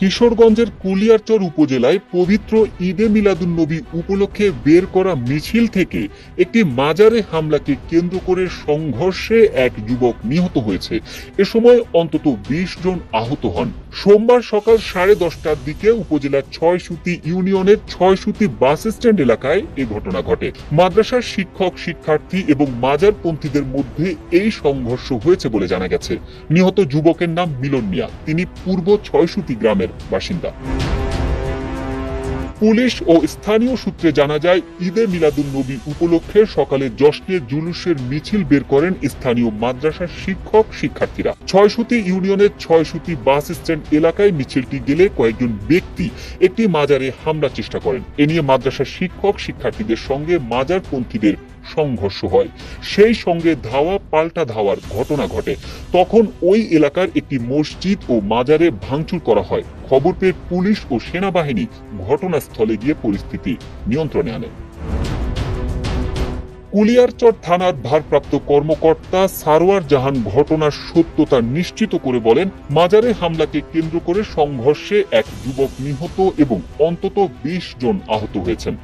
কিশোরগঞ্জের কুলিয়ারচর উপজেলায় পবিত্র ঈদে মিলাদুন্নবী উপলক্ষে বের করা মিছিল থেকে একটি মাজারে হামলাকে কেন্দ্র করে সংঘর্ষে এক যুবক নিহত হয়েছে। এ সময় অন্তত ২০ জন আহত হন। সোমবার সকাল 10:30টার দিকে উপজেলার ৬ সুতি ইউনিয়নের ৬ সুতি বাস স্ট্যান্ড এলাকায় এ ঘটনা ঘটে। মাদ্রাসার শিক্ষক, শিক্ষার্থী এবং মাজারপন্থীদের মধ্যে এই সংঘর্ষ হয়েছে বলে জানা গেছে। নিহত যুবকের নাম মিলন মিয়া। তিনি পূর্ব ৬ সুতি গ্রামের বাসিন্দা। পুলিশ ও স্থানীয় সূত্রে জানা যায়, ঈদে মিলাদুন্নবী উপলক্ষে সকালে জশ্নের জুলুসের মিছিল বের করেন স্থানীয় মাদ্রাসার শিক্ষক, শিক্ষার্থীরা। ৬ সুতি ইউনিয়নের ৬ সুতি বাস স্ট্যান্ড এলাকায় মিছিলটি গেলে কয়েকজন ব্যক্তি একটি মাজারে হামলার চেষ্টা করেন। এ নিয়ে মাদ্রাসার শিক্ষক, শিক্ষার্থীদের সঙ্গে মাজারপন্থীদের সংঘর্ষ হয়। সেই সঙ্গে ধাওয়া পাল্টা ধাওয়ার ঘটনা ঘটে। তখন ওই এলাকার একটি মসজিদ ও মাজারে ভাঙচুর করা হয়। খবর পেয়ে পুলিশ ও সেনাবাহিনী ঘটনাস্থলে গিয়ে পরিস্থিতি নিয়ন্ত্রণে আনে। কুলিয়ারচর থানার ভারপ্রাপ্ত কর্মকর্তা সারোয়ার জাহান ঘটনার সত্যতা নিশ্চিত করে বলেন, মাজারে হামলাকে কেন্দ্র করে সংঘর্ষে এক যুবক নিহত এবং অন্তত ২০ জন আহত হয়েছেন।